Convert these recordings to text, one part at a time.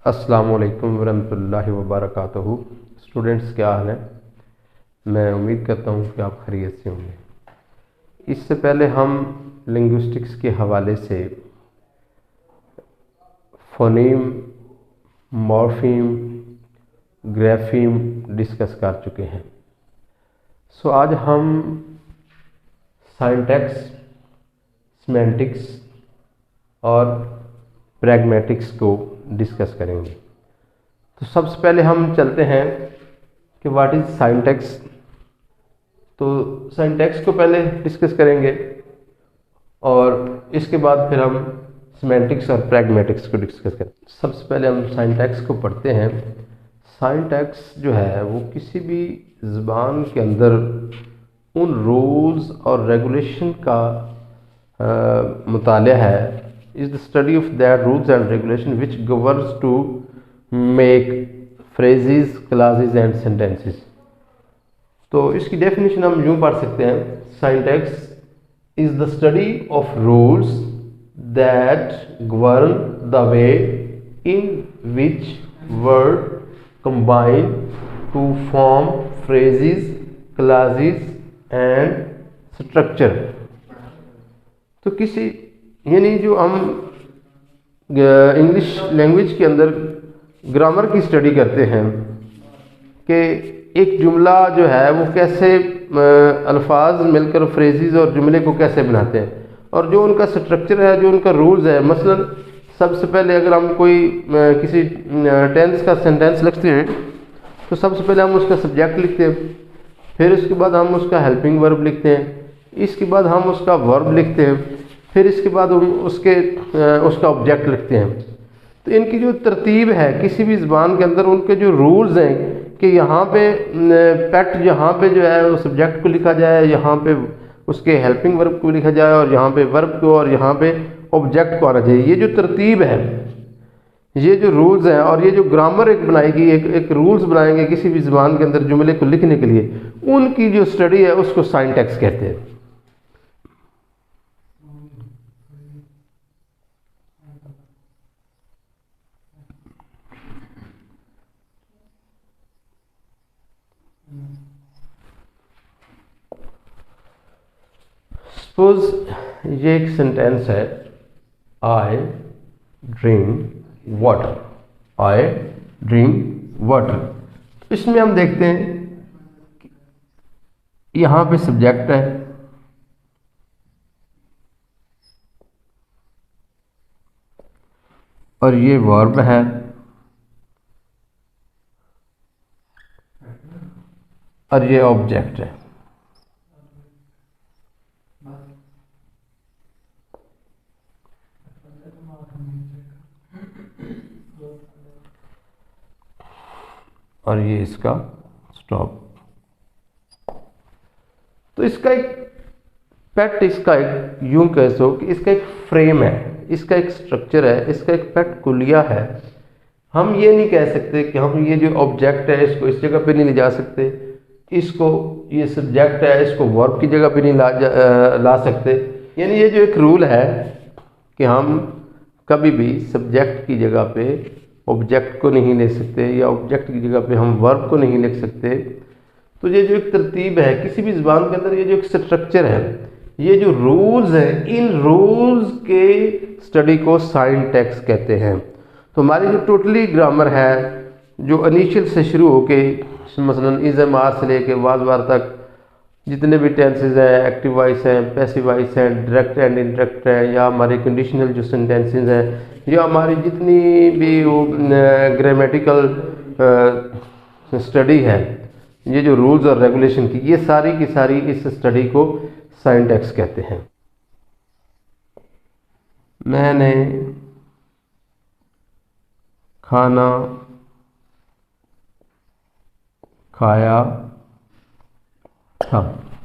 अस्सलामु अलैकुम वरहमतुल्लाहि वबरकातुहू। स्टूडेंट्स, क्या हाल है? मैं उम्मीद करता हूँ कि आप खैरियत से होंगे। इससे पहले हम लिंग्विस्टिक्स के हवाले से फोनीम, मॉर्फीम, ग्राफीम डिस्कस कर चुके हैं। आज हम सिंटैक्स, सिमेंटिक्स और प्रैग्मेटिक्स को डिस्कस करेंगे। तो सबसे पहले हम चलते हैं कि व्हाट इज़ सिंटैक्स। तो सिंटैक्स को पहले डिस्कस करेंगे और इसके बाद फिर हम सिमेंटिक्स और प्रैग्मेटिक्स को डिस्कस करेंगे। सबसे पहले हम सिंटैक्स को पढ़ते हैं। सिंटैक्स जो है वो किसी भी ज़बान के अंदर उन रूल्स और रेगुलेशन का मुतालिया है। Is the study of that rules and regulation which governs to make phrases, clauses and sentences. तो इसकी डेफिनेशन हम यूँ पढ़ सकते हैं, syntax is the study of rules that govern the way in which word combine to form phrases, clauses and structure. तो किसी यानी जो हम इंग्लिश लैंग्वेज के अंदर ग्रामर की स्टडी करते हैं कि एक जुमला जो है वो कैसे अल्फाज मिलकर फ्रेजेस और जुमले को कैसे बनाते हैं, और जो उनका स्ट्रक्चर है, जो उनका रूल्स है। मसलन सबसे पहले अगर हम कोई किसी टेंस का सेंटेंस लिखते हैं तो सबसे पहले हम उसका सब्जेक्ट लिखते हैं, फिर उसके बाद हम उसका हेल्पिंग वर्ब लिखते हैं, इसके बाद हम उसका वर्ब लिखते हैं, फिर इसके बाद उसका ऑब्जेक्ट लिखते हैं। तो इनकी जो तरतीब है किसी भी ज़बान के अंदर, उनके जो रूल्स हैं कि यहाँ पे पेट, यहाँ पे जो है वो सब्जेक्ट को लिखा जाए, यहाँ पे उसके हेल्पिंग वर्ब को लिखा जाए, और यहाँ पे वर्ब को, और यहाँ पे ऑब्जेक्ट को आना चाहिए। ये जो तरतीब है, ये जो रूल्स हैं, और ये जो ग्रामर एक बनाएगी, एक रूल्स बनाएंगे किसी भी ज़बान के अंदर जुमले को लिखने के लिए, उनकी जो स्टडी है उसको सिंटैक्स कहते हैं। सपोज ये एक सेंटेंस है, I drink water, I drink water. इसमें हम देखते हैं यहाँ पे सब्जेक्ट है, और ये वर्ब है, और ये ऑब्जेक्ट है। और ये इसका स्टॉप। तो इसका एक पेट, इसका एक यूं कह सो कि इसका एक फ्रेम है, इसका एक स्ट्रक्चर है, इसका एक पेट कुलिया है। हम ये नहीं कह सकते कि हम ये जो ऑब्जेक्ट है इसको इस जगह पे नहीं ले जा सकते, इसको, ये सब्जेक्ट है इसको वर्ब की जगह पे नहीं ला सकते। यानी ये जो एक रूल है कि हम कभी भी सब्जेक्ट की जगह पे ऑब्जेक्ट को नहीं ले सकते, या ऑब्जेक्ट की जगह पे हम वर्ब को नहीं लिख सकते। तो ये जो एक तरतीब है किसी भी ज़बान के अंदर, ये जो एक स्ट्रक्चर है, ये जो रूल्स हैं, इन रूल्स के स्टडी को सिंटैक्स कहते हैं। तो हमारी जो टोटली ग्रामर है, जो इनिशियल से शुरू होके मसलन इज़-एम-आर से लेके वाज़-वार तक जितने भी टेंसेज हैं, एक्टिव वॉइस हैं, पैसिव वॉइस हैं, डायरेक्ट एंड इनडायरेक्ट हैं, या हमारे कंडीशनल जो सेंटेंसेज हैं, या हमारी जितनी भी ग्रामेटिकल स्टडी है, ये जो रूल्स और रेगुलेशन की, ये सारी की सारी इस स्टडी को सिंटैक्स कहते हैं। मैंने खाना खाया था,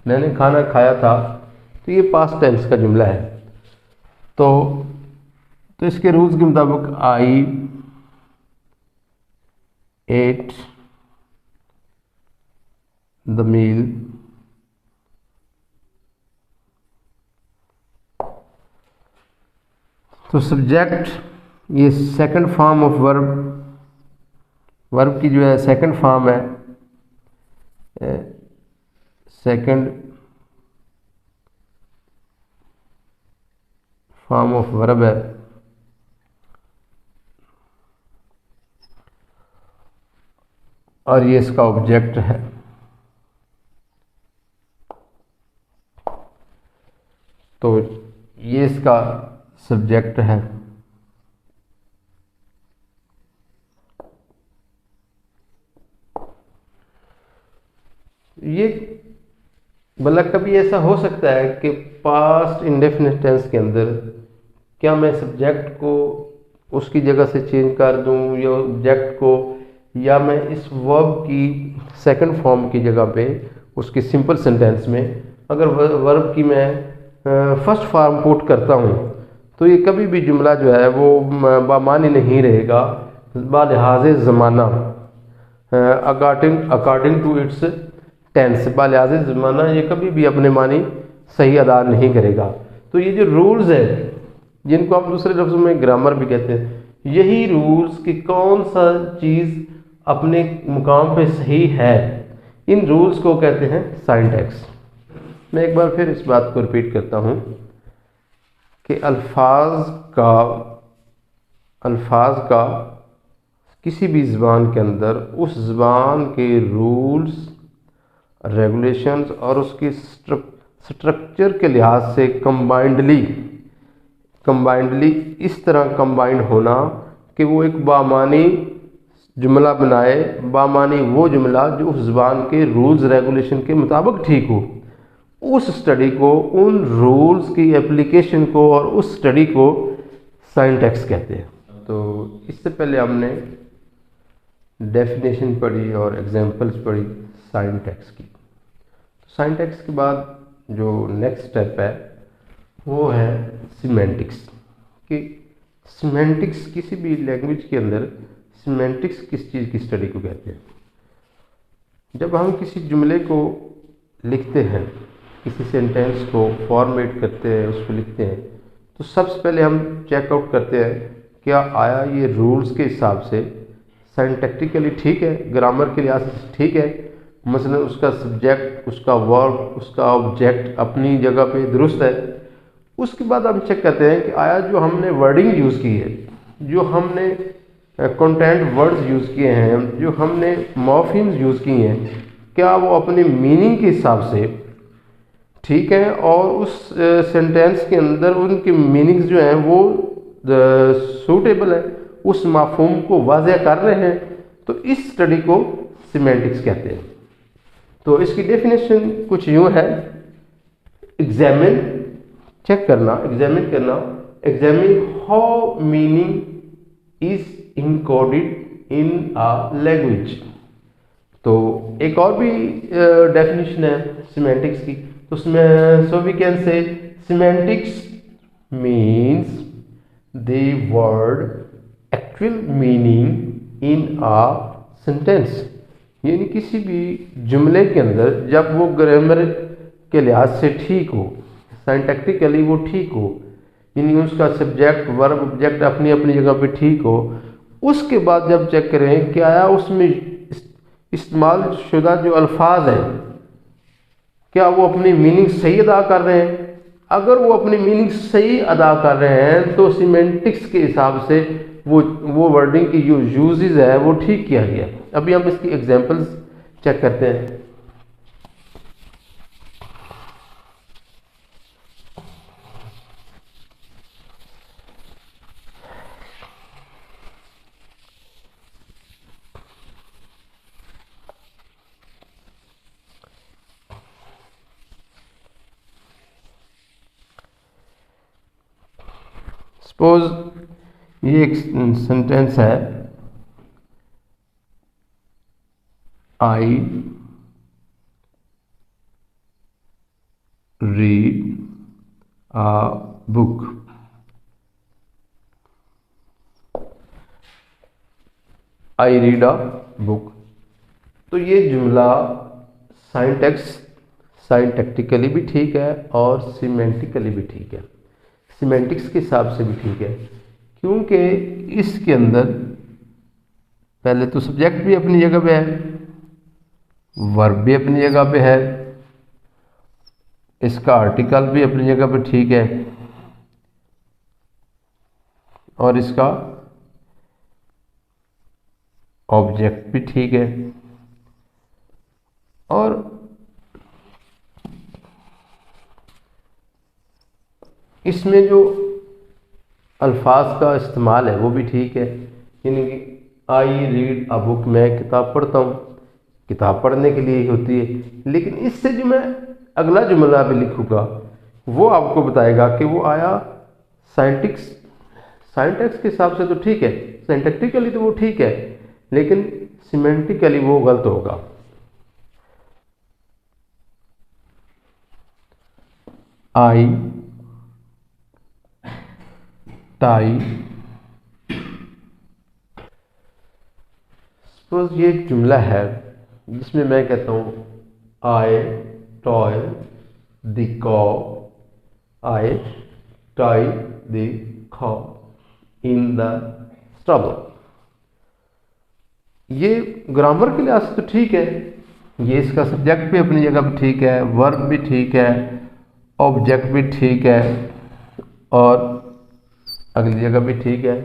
मैंने खाना खाया था, तो ये पास्ट टेंस का जुमला है। तो इसके रूल्स के मुताबिक आई एट द मील, तो सब्जेक्ट ये second form of verb verb की जो है सेकंड फॉर्म है, सेकंड फॉर्म ऑफ वर्ब है, और ये इसका ऑब्जेक्ट है। तो ये इसका सब्जेक्ट है। ये मतलब कभी ऐसा हो सकता है कि पास्ट इंडेफिनिट टेंस के अंदर क्या मैं सब्जेक्ट को उसकी जगह से चेंज कर दूं, या ऑब्जेक्ट को, या मैं इस वर्ब की सेकंड फॉर्म की जगह पे उसके सिंपल सेंटेंस में अगर वर्ब की मैं फर्स्ट फॉर्म पुट करता हूँ तो ये कभी भी जुमला जो है वो बामानी नहीं रहेगा बालिहाज़ ज़माना, अकॉर्डिंग टू इट्स टेंस। बालिहाज़ ज़माना ये कभी भी अपने मानी सही अदा नहीं करेगा। तो ये जो रूल्स है जिनको हम दूसरे लफ्ज़ों में ग्रामर भी कहते हैं, यही रूल्स कि कौन सा चीज़ अपने मुकाम पे सही है, इन रूल्स को कहते हैं सिंटैक्स। मैं एक बार फिर इस बात को रिपीट करता हूँ कि अल्फाज का किसी भी ज़बान के अंदर उस ज़बान के रूल्स, रेगुलेशंस और उसकी स्ट्रक्चर के लिहाज से कंबाइंडली इस तरह कंबाइंड होना कि वो एक बामानी जुमला बनाए। बामानी वो जुमला जो उस ज़बान के रूल्स रेगुलेशन के मुताबिक ठीक हो। उस स्टडी को, उन रूल्स की एप्लीकेशन को और उस स्टडी को सिंटैक्स कहते हैं। तो इससे पहले हमने डेफिनेशन पढ़ी और एग्जांपल्स पढ़ी सिंटैक्स की। सिंटैक्स के बाद जो नेक्स्ट स्टेप है वो है सिमेंटिक्स। कि सिमेंटिक्स किसी भी लैंग्वेज के अंदर सिमेंटिक्स किस चीज़ की स्टडी को कहते हैं। जब हम किसी जुमले को लिखते हैं, किसी सेंटेंस को फॉर्मेट करते हैं, उसको लिखते हैं, तो सबसे पहले हम चेकआउट करते हैं क्या आया ये रूल्स के हिसाब से सिंटैक्टिकली ठीक है, ग्रामर के लिहाज से ठीक है, मसलन उसका सब्जेक्ट, उसका वर्ब, उसका ऑब्जेक्ट अपनी जगह पे दुरुस्त है। उसके बाद हम चेक करते हैं कि आया जो हमने वर्डिंग यूज़ की है, जो हमने कंटेंट वर्ड्स यूज़ किए हैं, जो हमने मॉर्फीम्स यूज़ किए हैं, क्या वो अपने मीनिंग के हिसाब से ठीक है और उस सेंटेंस के अंदर उनके मीनिंग्स जो हैं वो सूटेबल है, उस मफहूम को वाज़ेह कर रहे हैं। तो इस स्टडी को सिमेंटिक्स कहते हैं। तो इसकी डेफिनेशन कुछ यूँ है, एग्जामिन, चेक करना, एग्जामिन करना, examine how meaning is encoded in a language. तो एक और भी डेफिनेशन है सिमेंटिक्स की, तो उसमें so we can say semantics means the word actual meaning in a sentence. यानी किसी भी जुमले के अंदर जब वो ग्रामर के लिहाज से ठीक हो, सिंटैक्टिकली वो ठीक हो, यानी उसका सब्जेक्ट, वर्ब, ऑब्जेक्ट अपनी अपनी जगह पे ठीक हो, उसके बाद जब चेक करें कि आया उसमें इस्तेमाल शुदा जो अल्फाज हैं क्या वो अपनी मीनिंग सही अदा कर रहे हैं। अगर वो अपनी मीनिंग सही अदा कर रहे हैं तो सिमेंटिक्स के हिसाब से वो वर्डिंग की जो यूजेस है वो ठीक किया गया। अभी हम इसकी एग्जांपल्स चेक करते हैं। सपोज ये एक सेंटेंस है, I read a book. I read a book. तो ये जुमला साइंटैक्टिकली भी ठीक है और सिमेंटिकली भी ठीक है, सिमेंटिक्स के हिसाब से भी ठीक है, क्योंकि इसके अंदर पहले तो सब्जेक्ट भी अपनी जगह पे है, वर्ब भी अपनी जगह पे है, इसका आर्टिकल भी अपनी जगह पे ठीक है, और इसका ऑब्जेक्ट भी ठीक है। और इसमें जो अल्फाज का इस्तेमाल है वो भी ठीक है, यानी कि आई रीड अ बुक, मैं किताब पढ़ता हूँ, किताब पढ़ने के लिए ही होती है। लेकिन इससे जो मैं अगला जुमला भी लिखूँगा वो आपको बताएगा कि वो आया साइंटेक्स के हिसाब से तो ठीक है, सिंटैक्टिकली तो वो ठीक है, लेकिन सिमेंटिकली वो गलत होगा। आई टाई, सपोज ये एक जुमला है जिसमें मैं कहता हूँ आई टॉय द कॉ, आई टाई द कॉ इन द स्टबल। ये ग्रामर के लिहाज से तो ठीक है, ये इसका सब्जेक्ट भी अपनी जगह पे ठीक है, वर्ब भी ठीक है, ऑब्जेक्ट भी ठीक है, और अगली जगह भी ठीक है।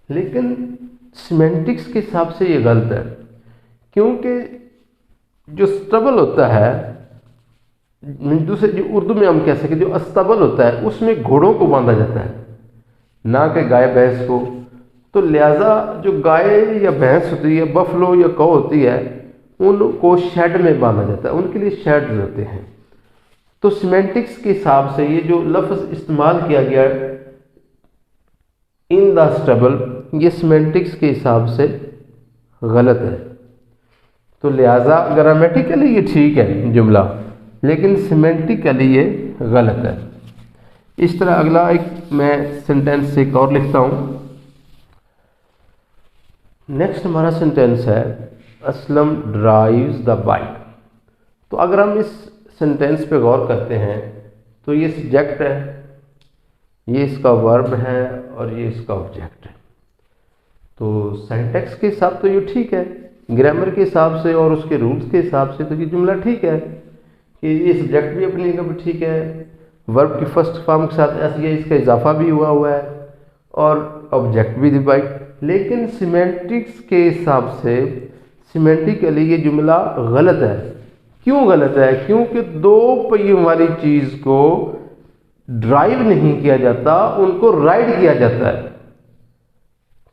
लेकिन सिमेंटिक्स के हिसाब से ये गलत है, क्योंकि जो स्टबल होता है, दूसरे जो उर्दू में हम कह सकें जो अस्तबल होता है, उसमें घोड़ों को बांधा जाता है, ना कि गाय भैंस को। तो लिहाजा जो गाय या भैंस होती है, बफलो या कौ होती है, उनको शेड में बांधा जाता है, उनके लिए शेड होते हैं। तो सिमेंटिक्स के हिसाब से ये जो लफ्ज़ इस्तेमाल किया गया इन द स्टबल, ये सिमेंटिक्स के हिसाब से गलत है। तो लिहाजा ग्रामेटिकली ये ठीक है जुमला, लेकिन सिमेंटिकली ये गलत है। इस तरह अगला एक मैं सेंटेंस एक और लिखता हूँ। नेक्स्ट हमारा सेंटेंस है असलम ड्राइव्स द बाइक। तो अगर हम इस सेंटेंस पे गौर करते हैं तो ये सब्जेक्ट है, ये इसका वर्ब है, और ये इसका ऑब्जेक्ट है। तो सिंटैक्स के हिसाब तो ये ठीक है, ग्रामर के हिसाब से और उसके रूल्स के हिसाब से तो ये जुमला ठीक है कि ये सब्जेक्ट भी अपनी जगह पर ठीक है, वर्ब की फर्स्ट फॉर्म के साथ ऐसे ही इसका इजाफा भी हुआ है, और ऑब्जेक्ट भी द बाइक। लेकिन सिमेंटिक्स के हिसाब से सिमेंटिकली ये जुमला गलत है। क्यों गलत है? क्योंकि दो पहियों वाली चीज़ को ड्राइव नहीं किया जाता, उनको राइड किया जाता है।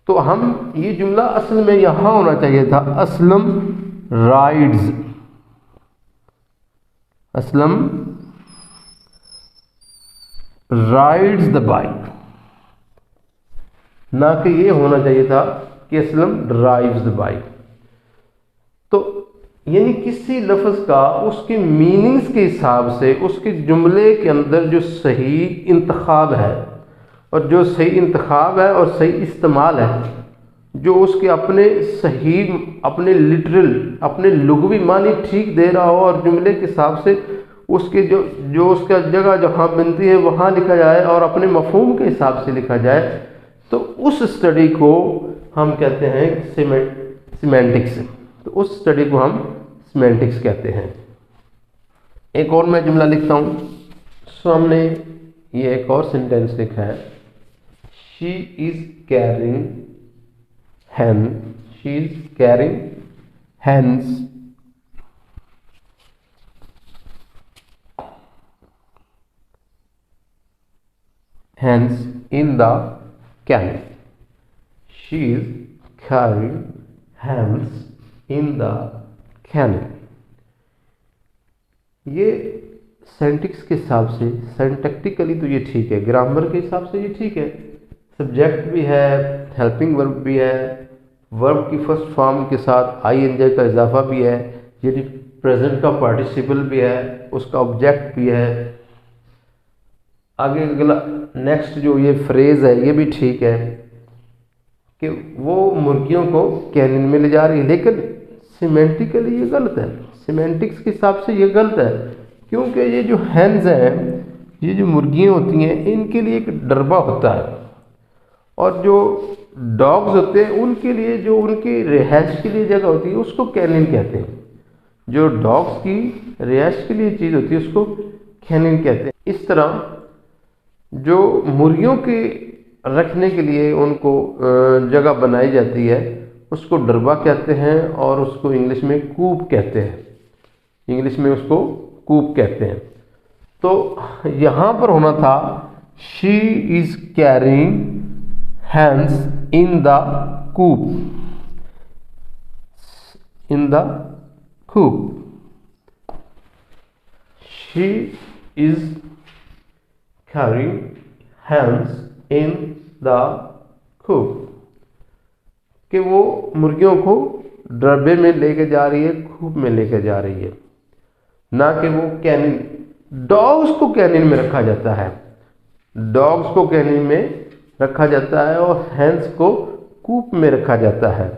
तो हम ये जुमला असल में यहां होना चाहिए था, Aslam rides, Aslam rides the bike, ना कि ये होना चाहिए था कि असलम ड्राइव्स द बाइक। तो यानी किसी लफ्ज़ का उसके मीनिंग्स के हिसाब से उसके जुमले के अंदर जो सही इंतखाब है, और जो सही इंतखाब है और सही इस्तेमाल है, जो उसके अपने सही, अपने लिटरल, अपने लुग़वी मानी ठीक दे रहा हो, और जुमले के हिसाब से उसके जो उसका जगह जहाँ बनती है वहाँ लिखा जाए, और अपने मफहूम के हिसाब से लिखा जाए, तो उस स्टडी को हम कहते हैं सिमेंटिक्स। तो उस स्टडी को हम सिमेंटिक्स कहते हैं। एक और मैं जुमला लिखता हूँ। सो हमने ये एक और सेंटेंस लिखा है, she is carrying hen, she is carrying hens in the kennel. She is carrying hens in the kennel. ये सेंटिक्स के हिसाब से, सिंटैक्टिकली तो ये ठीक है, ग्रामर के हिसाब से ये ठीक है, सब्जेक्ट भी है, हेल्पिंग वर्ब भी है, वर्ब की फर्स्ट फॉर्म के साथ आईएनजे का इजाफा भी है, यानी प्रेजेंट का पार्टिसिपल भी है, उसका ऑब्जेक्ट भी है। आगे अगला नेक्स्ट जो ये फ्रेज है ये भी ठीक है कि वो मुर्गियों को कैनिन में ले जा रही है, लेकिन सिमेंटिकली ये गलत है, सिमेंटिक्स के हिसाब से ये गलत है, क्योंकि ये जो हैंस हैं, ये जो मुर्गियाँ होती हैं, इनके लिए एक डरबा होता है, और जो डॉग्स होते हैं उनके लिए जो उनकी रिहाइश के लिए जगह होती है उसको कैनिन कहते हैं। जो डॉग्स की रिहाइश के लिए चीज़ होती है उसको कैनिन कहते हैं। इस तरह जो मुर्गियों के रखने के लिए उनको जगह बनाई जाती है उसको डरबा कहते हैं और उसको इंग्लिश में कूप कहते हैं। इंग्लिश में उसको कूप कहते हैं। तो यहाँ पर होना था she is carrying hens in the coop, in the coop. She is carrying hens in the coop, कि वो मुर्गियों को डब्बे में लेके जा रही है, कूप में लेके जा रही है, ना कि वो कैनिन। डॉग्स को कैनिन में रखा जाता है, डॉग्स को कैनिन में रखा जाता है और हैंस को कूप में रखा जाता है।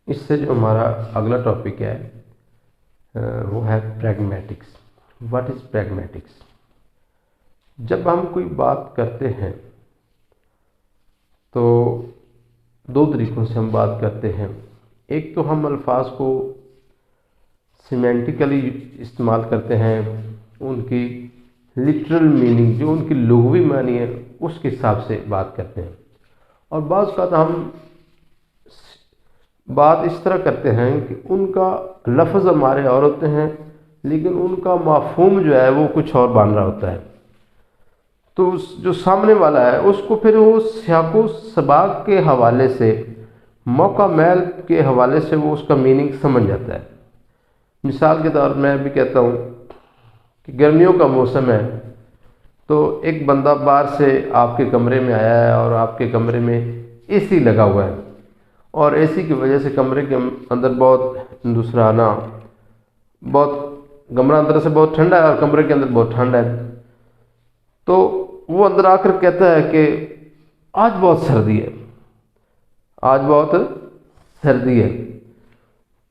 इससे जो हमारा अगला टॉपिक है वो है प्रैग्मेटिक्स। What is pragmatics? जब हम कोई बात करते हैं तो दो तरीक़ों से हम बात करते हैं। एक तो हम अल्फाज को सिमेंटिकली इस्तेमाल करते हैं, उनकी लिटरल मीनिंग जो उनकी लुग़वी मानी है उसके हिसाब से बात करते हैं, और बाज़ का हम बात इस तरह करते हैं कि उनका लफ्ज़ हमारे और होते हैं लेकिन उनका मफ़हूम जो है वो कुछ और बन रहा होता है। तो जो सामने वाला है उसको फिर वो सियाक़ो सबाक़ के हवाले से, मौका मैल के हवाले से वो उसका मीनिंग समझ जाता है। मिसाल के तौर मैं भी कहता हूँ कि गर्मियों का मौसम है तो एक बंदा बाहर से आपके कमरे में आया है और आपके कमरे में एसी लगा हुआ है और एसी की वजह से कमरे के अंदर बहुत दूसरा आना, बहुत कमरा अंदर से बहुत ठंडा है और कमरे के अंदर बहुत ठंडा है। तो वो अंदर आकर कहता है कि आज बहुत सर्दी है, आज बहुत सर्दी है।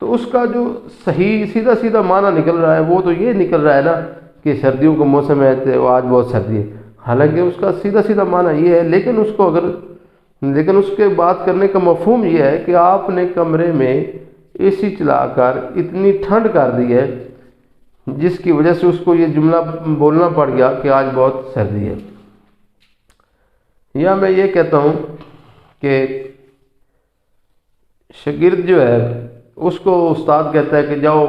तो उसका जो सही सीधा सीधा माना निकल रहा है वो तो ये निकल रहा है ना कि सर्दियों का मौसम है तो आज बहुत सर्दी है, हालांकि उसका सीधा सीधा माना ये है, लेकिन उसके बात करने का मफहूम ये है कि आपने कमरे में एसी चलाकर इतनी ठंड कर दी है जिसकी वजह से उसको ये जुमला बोलना पड़ गया कि आज बहुत सर्दी है। या मैं ये कहता हूँ कि शागिर्द जो है उसको उस्ताद कहता है कि जाओ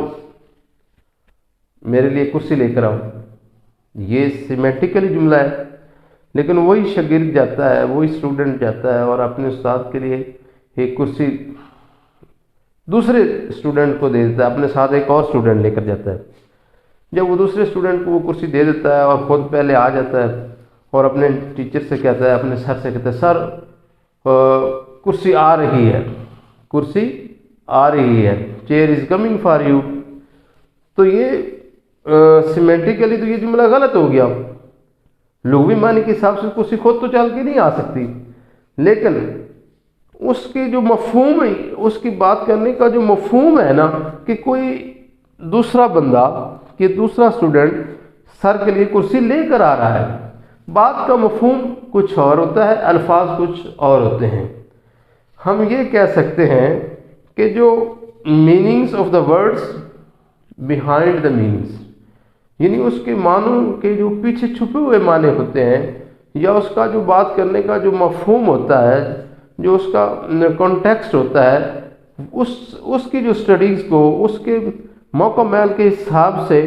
मेरे लिए कुर्सी लेकर आओ। ये सिमेंटिकली जुमला है, लेकिन वही शागिर्द जाता है, वही स्टूडेंट जाता है और अपने उस्ताद के लिए एक कुर्सी दूसरे स्टूडेंट को दे देता है, अपने साथ एक और स्टूडेंट लेकर जाता है। जब वो दूसरे स्टूडेंट को वो कुर्सी दे देता है और ख़ुद पहले आ जाता है और अपने टीचर से कहता है, अपने सर से कहता है, सर कुर्सी आ रही है, कुर्सी आ रही है, chair is coming for you. तो ये सिमेंटिकली तो ये जुमला गलत हो गया। लुग़वी मानी के हिसाब से कुर्सी खुद तो चल के नहीं आ सकती, लेकिन उसके जो मफहूम है, उसकी बात करने का जो मफहूम है ना कि कोई दूसरा बंदा कि दूसरा स्टूडेंट सर के लिए कुर्सी लेकर आ रहा है, बात का मफहूम कुछ और होता है, अल्फाज कुछ और होते हैं। हम ये कह सकते हैं कि जो meanings of the words behind the meanings, यानी उसके मानों के जो पीछे छुपे हुए माने होते हैं, या उसका जो बात करने का जो मफहूम होता है, जो उसका कॉन्टेक्स्ट होता है, उसकी जो स्टडीज़ को उसके मौका मैल के हिसाब से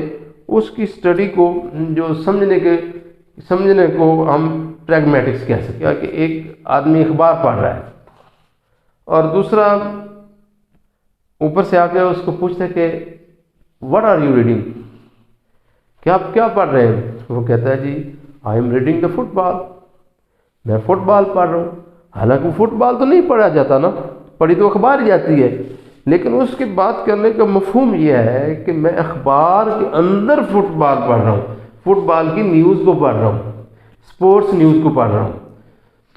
उसकी स्टडी को जो समझने को हम प्रैग्मेटिक्स कह सकते हैं। कि एक आदमी अखबार पढ़ रहा है और दूसरा ऊपर से आके उसको पूछता है कि व्हाट आर यू रीडिंग, क्या आप क्या पढ़ रहे हैं? वो कहता है जी I am reading the football, मैं फुटबॉल पढ़ रहा हूँ। हालांकि फुटबॉल तो नहीं पढ़ा जाता ना, पढ़ी तो अखबार ही जाती है, लेकिन उसकी बात करने का मफहूम यह है कि मैं अखबार के अंदर फुटबॉल पढ़ रहा हूँ, फुटबॉल की न्यूज़ को पढ़ रहा हूँ, स्पोर्ट्स न्यूज़ को पढ़ रहा हूँ।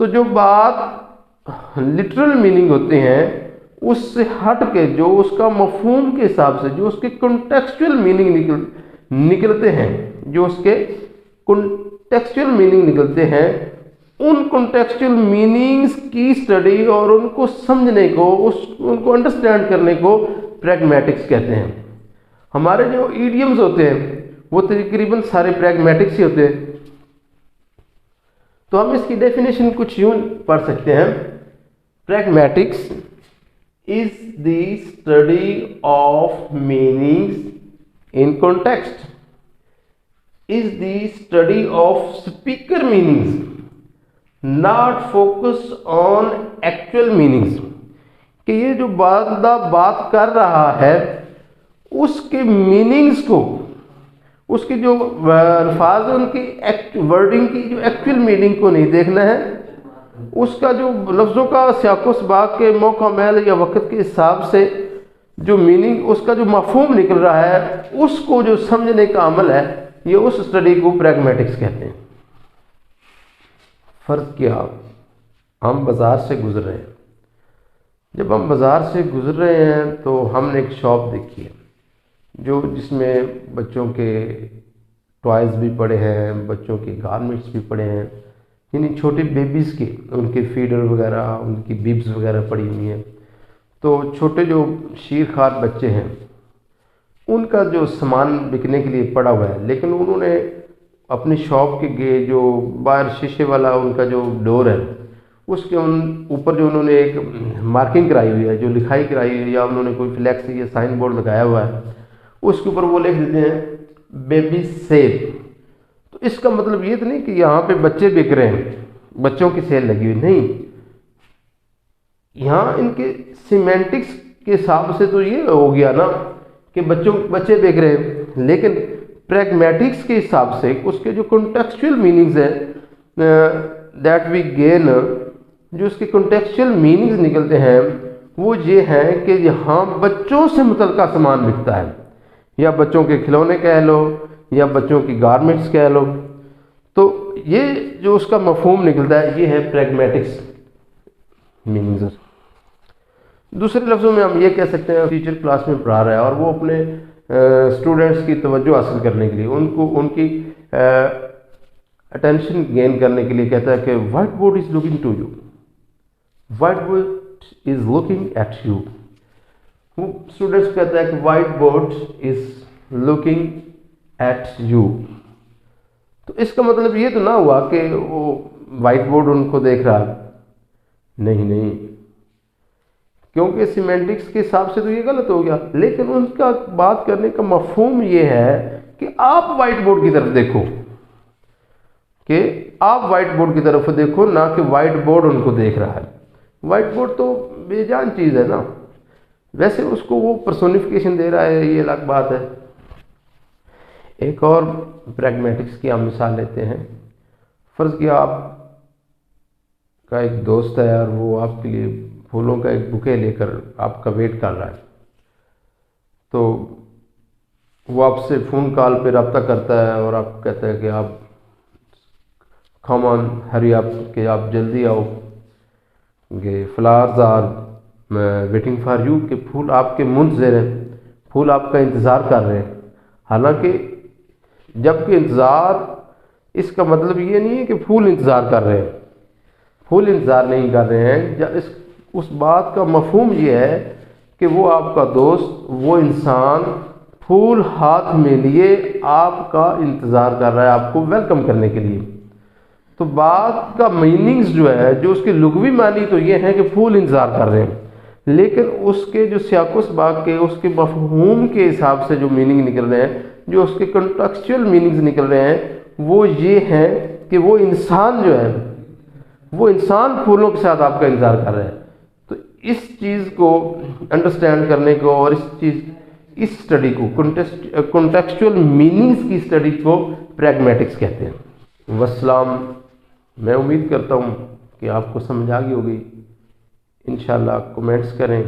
तो जो बात लिटरल मीनिंग होते हैं उससे हट के जो उसका मफहूम के हिसाब से जो उसके कॉन्टेक्चुअल मीनिंग निकलते हैं, जो उसके कॉन्टेक्चुअल मीनिंग निकलते हैं, उन कॉन्टेक्चुअल मीनिंग्स की स्टडी और उनको समझने को, उनको अंडरस्टैंड करने को प्रैग्मेटिक्स कहते हैं। हमारे जो ईडियम्स होते हैं वो तकरीबन सारे प्रैग्मेटिक्स ही होते हैं। तो हम इसकी डेफिनेशन कुछ यूं पढ़ सकते हैं, pragmatics is the study of meanings in context, is the study of speaker meanings, not focus on actual meanings. कि ये जो बंदा बात कर रहा है उसके मीनिंग्स को, उसकी जो अल्फाज है उनकी वर्डिंग की जो एक्चुअल मीनिंग को नहीं देखना है, उसका जो लफ्ज़ों का सियाक़ो सबाक़ के मौका महल या वक़्त के हिसाब से जो मीनिंग, उसका जो मफ़हूम निकल रहा है, उसको जो समझने का अमल है, ये उस स्टडी को प्रैग्मेटिक्स कहते हैं। फ़र्ज़ किया हम बाज़ार से गुज़र रहे हैं, जब हम बाज़ार से गुज़र रहे हैं तो हमने एक शॉप देखी है जो जिसमें बच्चों के टॉयज़ भी पड़े हैं, बच्चों के गारमेंट्स भी पड़े हैं, यानी छोटे बेबीज़ के उनके फीडर वगैरह, उनकी बिब्स वगैरह पड़ी हुई हैं। तो छोटे जो शीरखार बच्चे हैं उनका जो सामान बिकने के लिए पड़ा हुआ है, लेकिन उन्होंने अपनी शॉप के जो बाहर शीशे वाला उनका जो डोर है उसके ऊपर जो उन्होंने एक मार्किंग कराई हुई है, जो लिखाई कराई हुई है, या उन्होंने कोई फ्लैक्स या साइन बोर्ड लगाया हुआ है, उसके ऊपर वो लिख देते हैं बेबी सेल। तो इसका मतलब ये तो नहीं कि यहाँ पे बच्चे बिक रहे हैं, बच्चों की सेल लगी हुई, नहीं। यहाँ इनके सीमेंटिक्स के हिसाब से तो ये हो गया ना कि बच्चे बिक रहे हैं, लेकिन प्रैग्मेटिक्स के हिसाब से उसके जो कॉन्टेक्चुअल मीनिंग्स है दैट वी गेन, जो उसके कॉन्टेक्चुअल मीनिंग्स निकलते हैं वो ये हैं कि यहाँ बच्चों से मुतल्लिक़ सामान बिकता है, या बच्चों के खिलौने कह लो या बच्चों की गारमेंट्स कह लो। तो ये जो उसका मफहूम निकलता है ये है प्रैग्मेटिक्स मीनिंग्स। दूसरे लफ्ज़ों में हम ये कह सकते हैं, टीचर क्लास में पढ़ा रहा है और वो अपने स्टूडेंट्स की तवज्जो हासिल करने के लिए, उनकी अटेंशन गेन करने के लिए कहता है कि whiteboard is looking to you, whiteboard is looking at you. वो स्टूडेंट्स कहता है कि whiteboard is looking at you. तो इसका मतलब ये तो ना हुआ कि वो व्हाइट बोर्ड उनको देख रहा है, नहीं, क्योंकि सीमेंटिक्स के हिसाब से तो ये गलत हो गया, लेकिन उनका बात करने का मफहूम ये है कि आप व्हाइट बोर्ड की तरफ देखो, कि आप व्हाइट बोर्ड की तरफ देखो, ना कि व्हाइट बोर्ड उनको देख रहा है। व्हाइट बोर्ड तो बेजान चीज़ है ना, वैसे उसको वो पर्सोनिफिकेशन दे रहा है, ये अलग बात है। एक और प्रैग्मेटिक्स की हम मिसाल लेते हैं। फ़र्ज़ किया आप का एक दोस्त है और वो आपके लिए फूलों का एक बुके लेकर आपका वेट कर रहा है, तो वो आपसे फ़ोन कॉल पे रब्ता करता है और आप कहता है कि आप कम ऑन हरी अप, कि आप जल्दी आओ, कि flowers are waiting for you, कि फूल आपके मुंतज़िर हैं, फूल आपका इंतज़ार कर रहे हैं। हालांकि जबकि इंतज़ार इसका मतलब ये नहीं है कि फूल इंतज़ार कर रहे हैं, फूल इंतज़ार नहीं कर रहे हैं। उस बात का मफहूम ये है कि वो आपका दोस्त, वो इंसान फूल हाथ में लिए आपका इंतज़ार कर रहा है, आपको वेलकम करने के लिए। तो बात का मीनिंग्स जो है, जो उसके लुग़वी मानी तो ये है कि फूल इंतज़ार कर रहे हैं, लेकिन उसके जो सियाक़ो सबाक़ के, उसके मफहूम के हिसाब से जो मीनिंग निकल रहे हैं, जो उसके कॉन्टेक्चुअल मीनिंग्स निकल रहे हैं, वो ये हैं कि वो इंसान जो है, वो इंसान फूलों के साथ आपका इंतज़ार कर रहा है। तो इस चीज़ को अंडरस्टैंड करने को और इस स्टडी को, कॉन्टेक्चुअल मीनिंग्स की स्टडी को प्रैग्मेटिक्स कहते हैं। वस्सलाम। मैं उम्मीद करता हूँ कि आपको समझ आ गई होगी। इंशाल्लाह कमेंट्स करें।